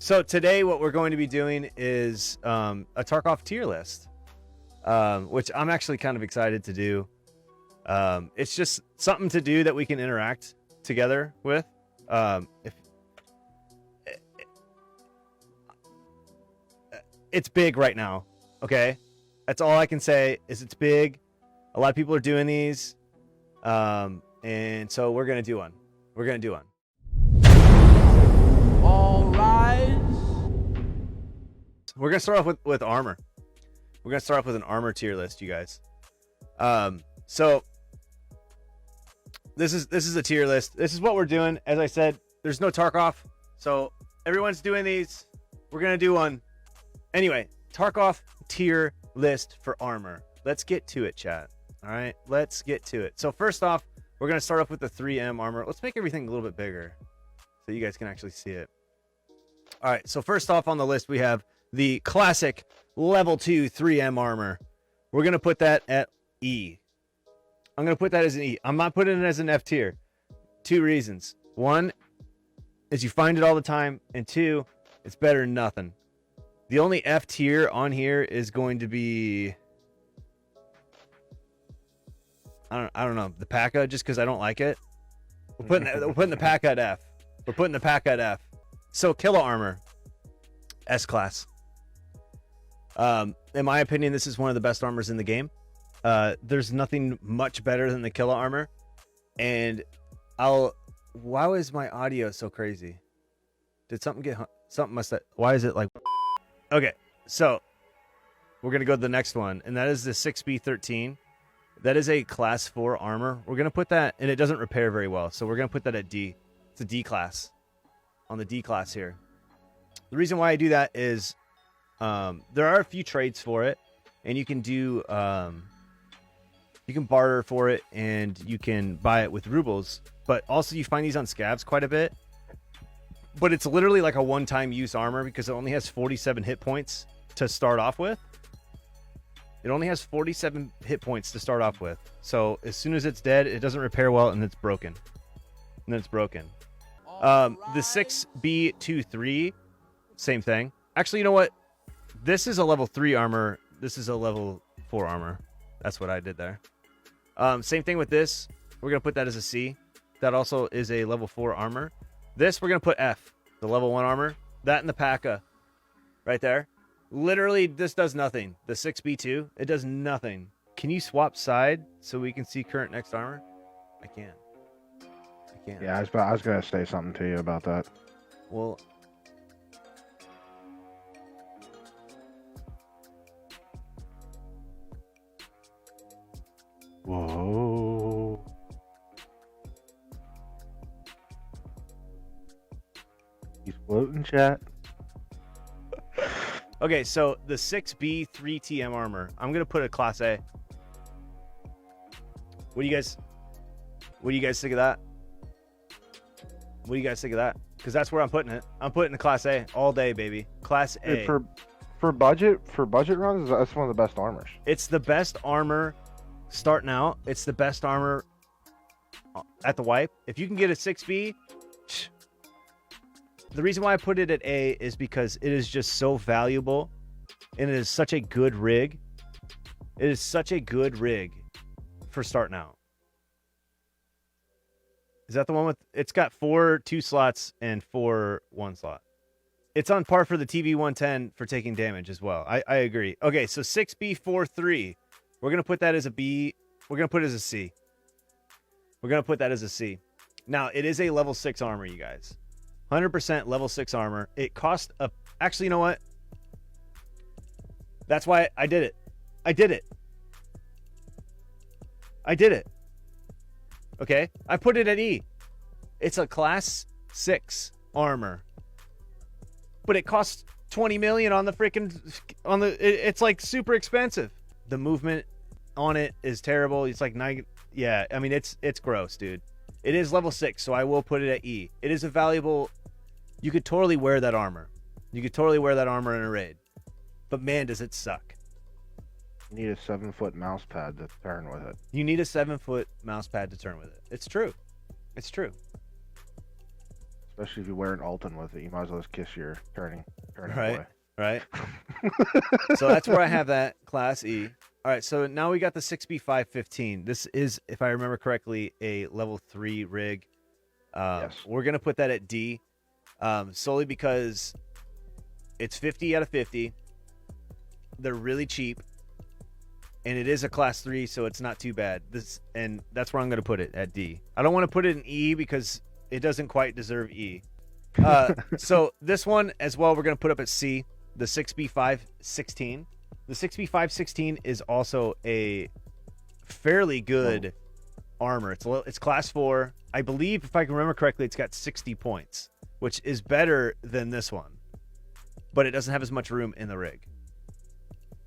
So today what we're going to be doing is a Tarkov tier list, which I'm actually kind of excited to do. It's just something to do that we can interact together with. It's big right now, okay? That's all I can say is it's big. A lot of people are doing these, and so we're going to do one. We're going to do one. All rise. We're gonna start off with armor. We're gonna start off with an armor tier list, you guys. So this is a tier list. This is what we're doing. As I said, there's no Tarkov, so everyone's doing these. We're gonna do one anyway. Tarkov tier list for armor. Let's get to it, chat. All right, let's get to it. So first off, we're gonna start off with the 3M armor. Let's make everything a little bit bigger so you guys can actually see it. All right, so first off on the list, we have the classic level 2 3M armor. We're going to put that at E. I'm going to put that as an E. I'm not putting it as an F tier. Two reasons. One is you find it all the time, and two, it's better than nothing. The only F tier on here is going to be, I don't know, the P.A.K.A, just because I don't like it. We're putting the P.A.K.A at F. We're putting the P.A.K.A at F. So Killa armor, S class. In my opinion, this is one of the best armors in the game. There's nothing much better than the Killa armor. And why was my audio so crazy? Did something get, something must have, why is it like, okay, so we're going to go to the next one. And that is the 6B13. That is a class 4 armor. We're going to put that, and it doesn't repair very well. So we're going to put that at D. It's a D class. On the D class here. The reason why I do that is there are a few trades for it, and you can do you can barter for it, and you can buy it with rubles, but also you find these on scavs quite a bit. But it's literally like a one-time use armor because it only has 47 hit points to start off with. It only has 47 hit points to start off with. So as soon as it's dead, it doesn't repair well, and it's broken. And then it's broken. The 6B23, same thing. Actually, you know what? This is a level 3 armor. This is a level 4 armor. That's what I did there. Same thing with this. We're going to put that as a C. That also is a level 4 armor. This, we're going to put F, the level 1 armor. That and the P.A.K.A right there. Literally, this does nothing. The 6B2, it does nothing. Can you swap side so we can see current next armor? I can. Yeah, I was gonna say something to you about that. Well, whoa. He's floating, chat. okay, so the 6B3TM armor. I'm gonna put a class A. What do you guys think of that? What do you guys think of that? Because that's where I'm putting it. I'm putting the class A all day, baby. Class A. Dude, for budget runs, that's one of the best armors. It's the best armor starting out. It's the best armor at the wipe. If you can get a 6B, the reason why I put it at A is because it is just so valuable, and it is such a good rig. It is such a good rig for starting out. Is that the one with, it's got 4 2 slots and 4 1 slot. It's on par for the TV 110 for taking damage as well. I agree. Okay, so 6B43. We're going to put that as a B. We're going to put it as a C. We're going to put that as a C. Now, it is a level 6 armor, you guys. 100% level 6 armor. It cost a, actually, you know what? That's why I did it. I did it. Okay, I put it at E. It's a class 6 armor, but it costs 20 million on the freaking it's like super expensive. The movement on it is terrible. It's like yeah, I mean it's gross, dude. It is level 6, so I will put it at E. It is a valuable, you could totally wear that armor. You could totally wear that armor in a raid. But man, does it suck. You need a 7-foot mouse pad to turn with it. You need a 7-foot mouse pad to turn with it. It's true. It's true. Especially if you wear an Alton with it, you might as well just kiss your turning Right. boy. Right. So that's where I have that Class E. All right, so now we got the 6B515. This is, if I remember correctly, a level 3 rig. Yes. We're going to put that at D, solely because it's 50 out of 50. They're really cheap, and it is a Class 3, so it's not too bad. And that's where I'm going to put it, at D. I don't want to put it in E because it doesn't quite deserve E. So this one as well, we're going to put up at C, the 6B516. The 6B516 is also a fairly good armor. It's Class 4. I believe, if I can remember correctly, it's got 60 points, which is better than this one. But it doesn't have as much room in the rig.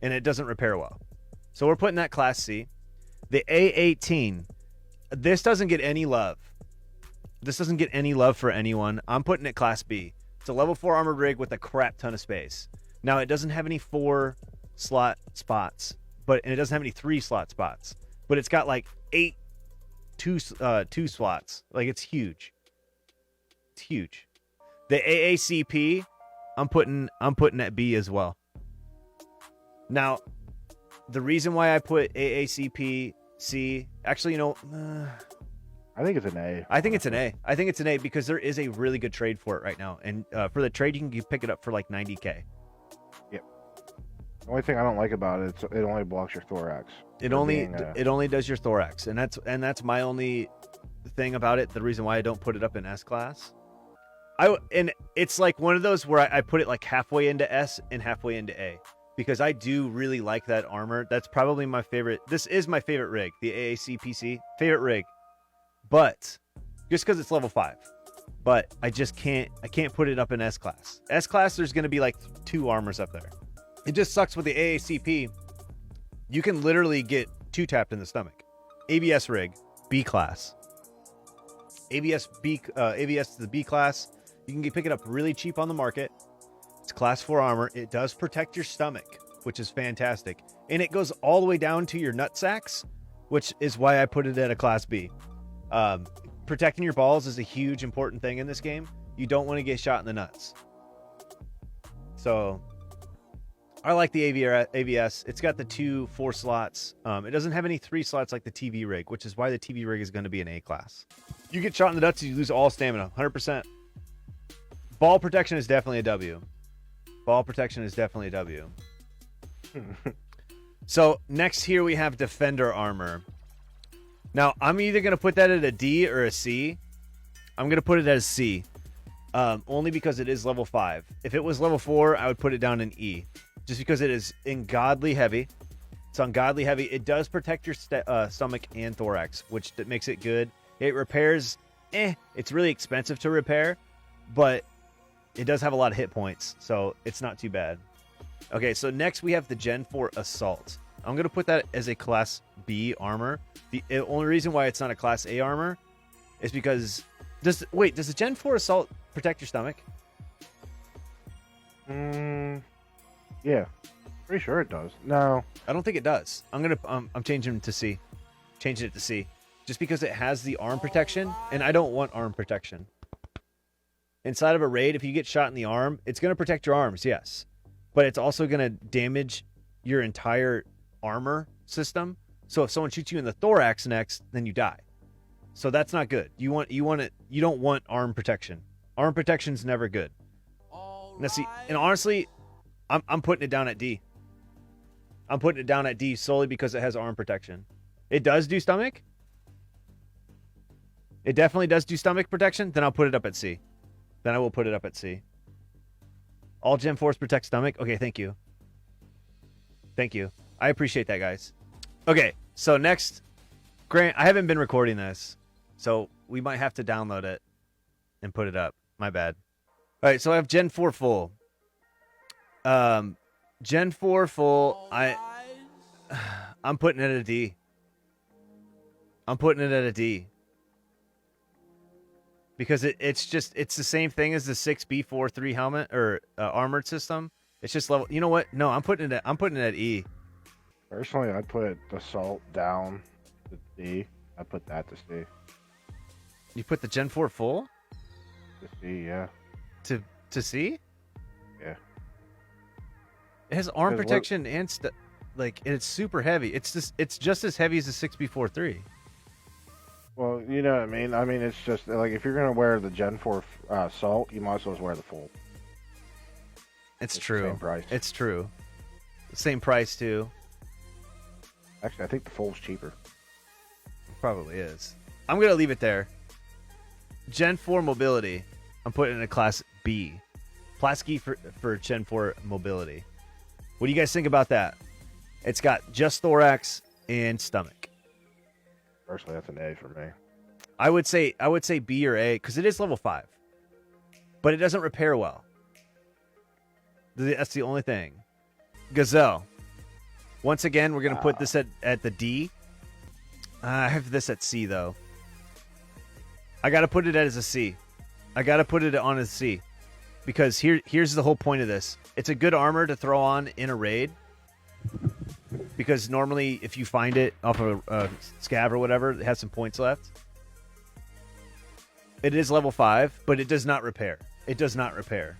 And it doesn't repair well. So we're putting that Class C. The A18, this doesn't get any love. This doesn't get any love for anyone. I'm putting it Class B. It's a level 4 armored rig with a crap ton of space. Now, it doesn't have any 4-slot spots, and it doesn't have any 3-slot spots. But it's got like 8 two slots. Like, it's huge. It's huge. The AACP, I'm putting at B as well. Now, the reason why I put AACP C, actually, I think it's an A. I think it's an A. I think it's an A because there is a really good trade for it right now. And for the trade, you can pick it up for like 90K. Yep. The only thing I don't like about it, it only blocks your thorax. It only does your thorax, and that's my only thing about it. The reason why I don't put it up in S class. And it's like one of those where I put it like halfway into S and halfway into A, because I do really like that armor. That's probably my favorite. This is my favorite rig, the AACPC favorite rig, but just because it's level 5. But I can't put it up in S class. S class, there's going to be like 2 armors up there. It just sucks with the AACP. You can literally get 2-tapped in the stomach. ABS rig, B class. ABS is the B class. You can pick it up really cheap on the market. It's Class 4 armor. It does protect your stomach, which is fantastic. And it goes all the way down to your nut sacks, which is why I put it at a Class B. Protecting your balls is a huge important thing in this game. You don't want to get shot in the nuts. So I like the ABS. It's got the 2 4 slots. It doesn't have any 3 slots like the TV rig, which is why the TV rig is going to be an A class. You get shot in the nuts, you lose all stamina, 100%. Ball protection is definitely a W. Ball protection is definitely a W. So next here we have defender armor. Now I'm either going to put that at a D or a C. I'm going to put it as C. Only because it is level 5. If it was level 4, I would put it down in E. Just because it is ungodly heavy. It's ungodly heavy. It does protect your stomach and thorax, which makes it good. It repairs. It's really expensive to repair, but it does have a lot of hit points, so it's not too bad. Okay, so next we have the Gen 4 Assault. I'm going to put that as a Class B armor. The only reason why it's not a Class A armor is because... Does the Gen 4 Assault protect your stomach? Yeah. Pretty sure it does. No. I don't think it does. I'm changing it to C. Changing it to C. Just because it has the arm protection, and I don't want arm protection. Inside of a raid, if you get shot in the arm, it's going to protect your arms, yes. But it's also going to damage your entire armor system. So if someone shoots you in the thorax next, then you die. So that's not good. You don't want arm protection. Arm protection's never good. And honestly, I'm putting it down at D. I'm putting it down at D solely because it has arm protection. It does do stomach. It definitely does do stomach protection. Then I'll put it up at C. Then I will put it up at C. All Gen 4s protect stomach. Okay, thank you. Thank you. I appreciate that, guys. Okay, so next, Grant, I haven't been recording this, so we might have to download it and put it up. My bad. All right, so I have Gen 4 full. Gen 4 full, I'm putting it at a D. I'm putting it at a D. Because it's the same thing as the 6B43 helmet or armored system. It's just level. You know what? No, I'm putting it at E. Personally, I put Assault down to D. I put that to C. You put the Gen 4 full? To see, yeah. To see? Yeah. It has arm 'Cause what- protection and like it's super heavy. It's just as heavy as a 6B43. Well, you know what I mean. I mean, it's just like if you're gonna wear the Gen 4 Salt, you might as well wear the full. It's the true. Same price. It's true. Same price too. Actually, I think the full's cheaper. Probably is. I'm gonna leave it there. Gen 4 mobility. I'm putting it in a class B. Plasky for Gen 4 mobility. What do you guys think about that? It's got just thorax and stomach. Personally, that's an A for me. I would say B or A because it is level 5, but it doesn't repair well. That's the only thing. Gazelle. Once again, we're gonna put this at the D. I have this at C though. I gotta put it as a C. I gotta put it on a C because here's the whole point of this. It's a good armor to throw on in a raid because normally if you find it off of a scav or whatever, it has some points left. It is level 5, but it does not repair. It does not repair.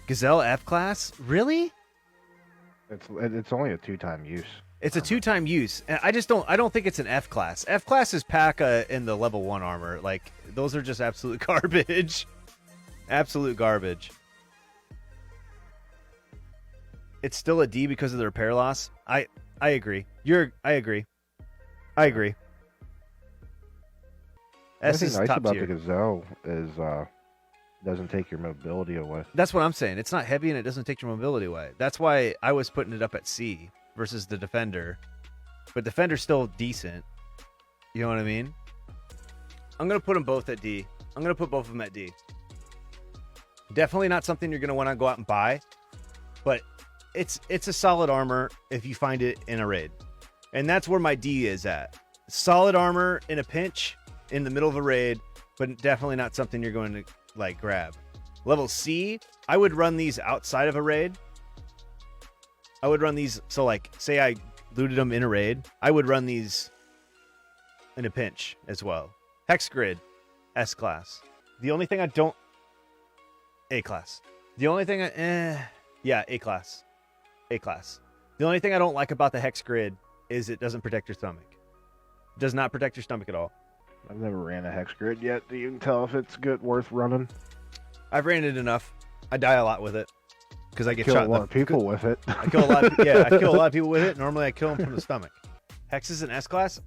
Gazelle F class? Really? It's only a 2-time use. It's a 2-time use. And I don't think it's an F class. F class is P.A.K.A. in the level 1 armor. Like those are just absolute garbage. Absolute garbage. It's still a D because of the repair loss. I agree. I agree. S The is nice top about tier. the Gazelle is doesn't take your mobility away. That's what I'm saying. It's not heavy and it doesn't take your mobility away. That's why I was putting it up at C versus the Defender. But Defender's still decent. You know what I mean? I'm going to put them both at D. I'm going to put both of them at D. Definitely not something you're going to want to go out and buy. But it's a solid armor if you find it in a raid. And that's where my D is at. Solid armor in a pinch in the middle of a raid, but definitely not something you're going to like grab. Level C, I would run these outside of a raid. I would run these, so like say I looted them in a raid, I would run these in a pinch as well. Hex grid, S class. The only thing I don't, A class. The only thing yeah, A class. A class. The only thing I don't like about the hex grid is it doesn't protect your stomach. It does not protect your stomach at all. I've never ran a hex grid yet. Do you tell if it's good, worth running? I've ran it enough. I die a lot with it because I get Kill shot. a lot of people with it. I kill a lot. I kill a lot of people with it. Normally, I kill them from the stomach. Hex is an S class.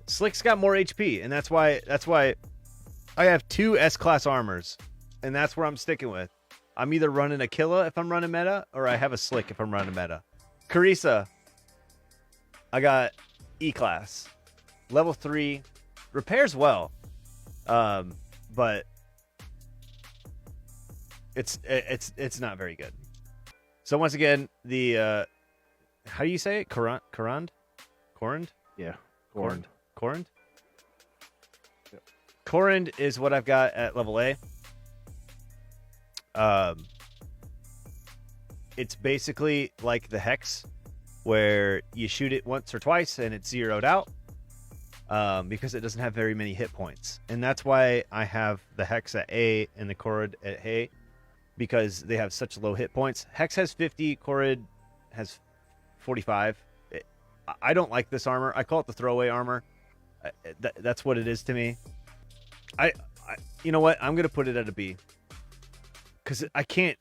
Slick's got more HP, and that's why I have 2 S class armors, and that's where I'm sticking with. I'm either running a Killa if I'm running meta, or I have a Slick if I'm running meta. Carissa, I got E class, level 3, repairs well, but it's not very good. So once again, the how do you say it? Corund? Yeah. Corund? Yep. Corund is what I've got at level A. It's basically like the Hex, where you shoot it once or twice and it's zeroed out, because it doesn't have very many hit points. And that's why I have the Hex at A and the Corund at A, because they have such low hit points. Hex has 50, Corund has 45. I don't like this armor. I call it the throwaway armor. That's what it is to me. I you know what? I'm gonna put it at a B, because I can't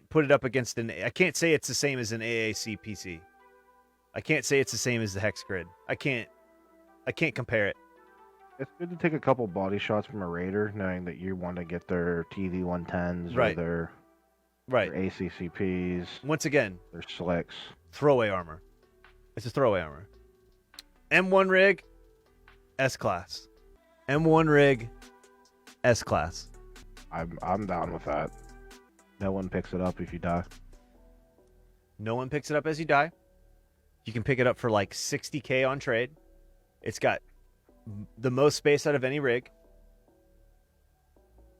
put it up against an. I can't say it's the same as an AAC PC. I can't say it's the same as the Hex grid. I can't compare it. It's good to take a couple body shots from a raider, knowing that you want to get their TV-110s Right. or Right. their ACCPs, Once again, their slicks. throwaway armor. It's a throwaway armor. M1 rig, S class. M1 rig, S class. I'm down with that. No one picks it up if you die. No one picks it up as you die. You can pick it up for like 60K on trade. It's got the most space out of any rig,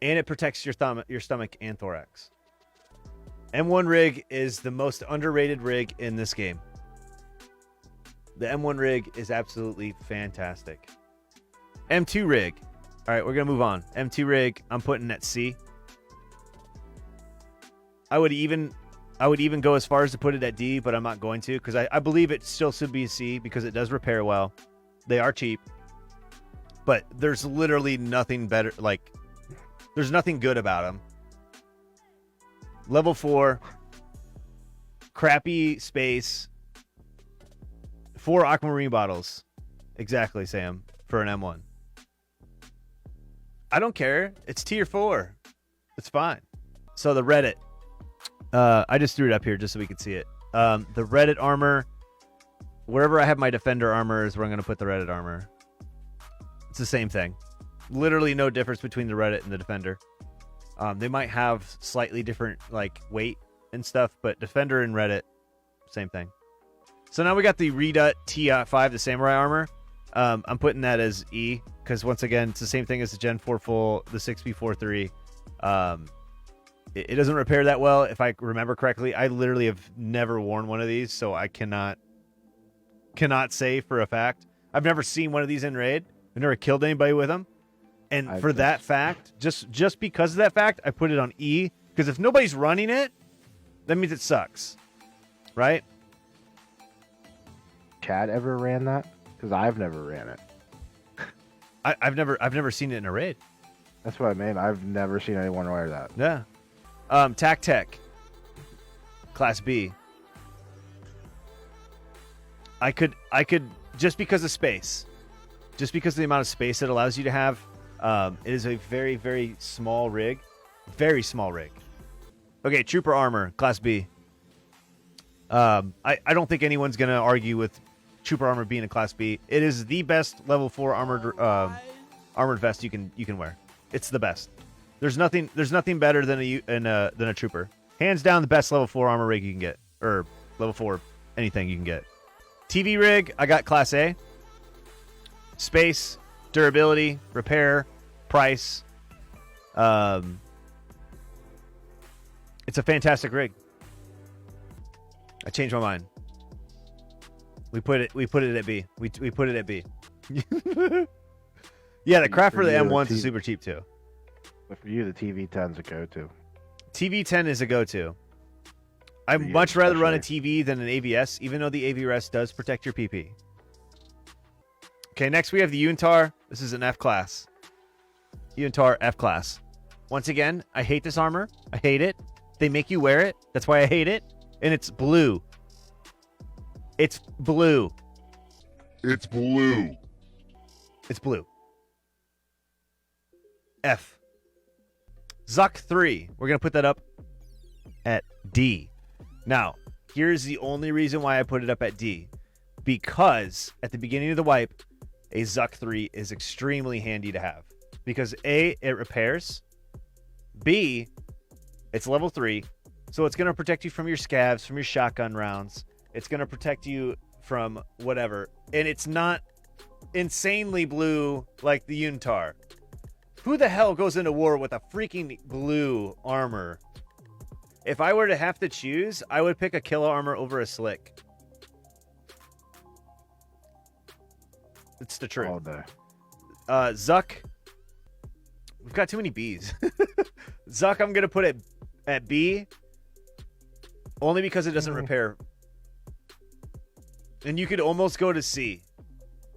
and it protects your stomach and thorax. M1 rig is the most underrated rig in this game. The M1 rig is absolutely fantastic. M2 rig, All right, we're gonna move on. M2 rig, I'm putting at C. I would even go as far as to put it at D, but I'm not going to because I believe it still should be a C because it does repair well. They are cheap, but there's literally nothing better. Like, there's nothing good about them. Level 4, crappy space, 4 aquamarine bottles. Exactly, Sam, for an M1. I don't care. It's tier 4. It's fine. So the Reddit. I just threw it up here just so we could see it. The Reddit armor. Wherever I have my defender armor is where I'm going to put the Reddit armor. It's the same thing. Literally no difference between the Reddit and the defender. They might have slightly different like weight and stuff, but defender and Reddit, same thing. So now we got the Redu T5, the samurai armor. I'm putting that as E because once again, it's the same thing as the Gen 4 full, the 6B43. It doesn't repair that well, if I remember correctly. I literally have never worn one of these, so I cannot say for a fact. I've never seen one of these in raid. I've never killed anybody with them. And for that fact, just because of that fact, I put it on E. Because if nobody's running it, that means it sucks. Right? Chad ever ran that? Because I've never ran it. I've never seen it in a raid. That's what I mean. I've never seen anyone wear that. Yeah. Tech, Class B. I could just because of space, just because of the amount of space it allows you to have. It is a very, very small rig, very small rig. Okay, Trooper armor, Class B. I don't think anyone's gonna argue with Trooper armor being a Class B. It is the best level 4 armored vest you can wear. It's the best. There's nothing better than a Trooper. Hands down, the best level 4 armor rig you can get, or level 4 anything you can get. TV rig, I got Class A. Space, durability, repair, price. It's a fantastic rig. I changed my mind. We put it at B. We put it at B. Yeah, the craft for the M1s is super cheap too. But for you, the TV10's a go-to. TV10 is a go-to. I'd much rather run a TV than an AVS, even though the AVS does protect your PP. Okay, next we have the Untar. This is an F class. Untar F class. Once again, I hate this armor. I hate it. They make you wear it. That's why I hate it. And it's blue. It's blue. It's blue. It's blue. F. Zuck 3. We're going to put that up at D. Now, here's the only reason why I put it up at D. Because at the beginning of the wipe, a Zuck 3 is extremely handy to have. Because A, it repairs. B, it's level 3. So it's going to protect you from your scavs, from your shotgun rounds. It's going to protect you from whatever. And it's not insanely blue like the Untar. Who the hell goes into war with a freaking blue armor? If I were to have to choose, I would pick a Killa armor over a Slick. It's the truth. All day. Zuck. We've got too many Bs. Zuck, I'm going to put it at B. Only because it doesn't repair. And you could almost go to C.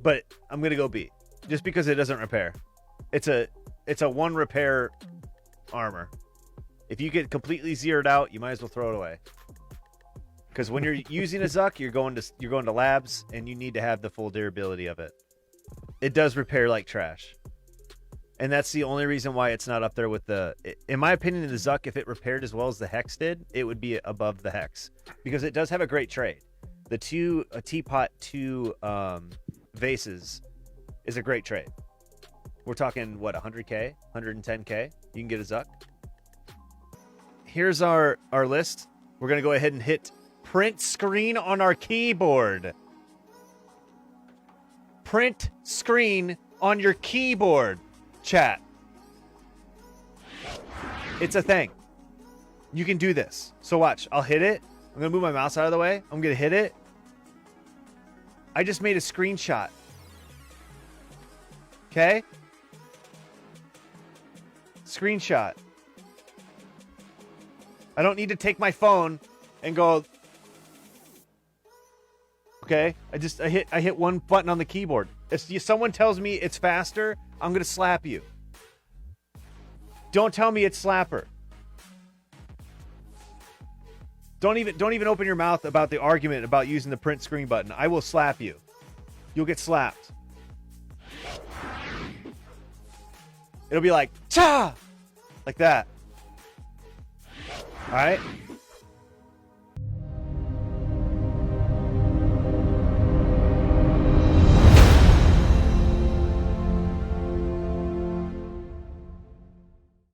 But I'm going to go B. Just because it doesn't repair. It's a one repair armor. If you get completely zeroed out, you might as well throw it away. Because when you're using a Zuck, you're going to labs, and you need to have the full durability of it. It does repair like trash. And that's the only reason why it's not up there with the... In my opinion, the Zuck, if it repaired as well as the Hex did, it would be above the Hex. Because it does have a great trade. The teapot, 2 vases is a great trade. We're talking, what, 100K? 110K? You can get a Zuck. Here's our list. We're going to go ahead and hit print screen on our keyboard. Print screen on your keyboard, chat. It's a thing. You can do this. So watch. I'll hit it. I'm going to move my mouse out of the way. I'm going to hit it. I just made a screenshot. Okay? screenshot. I don't need to take my phone and go. Okay, I hit one button on the keyboard. If someone tells me it's faster, I'm gonna slap you. Don't tell me it's slapper. Don't even open your mouth about the argument about using the print screen button. I will slap you. You'll get slapped. It'll be like, cha! Like that. All right?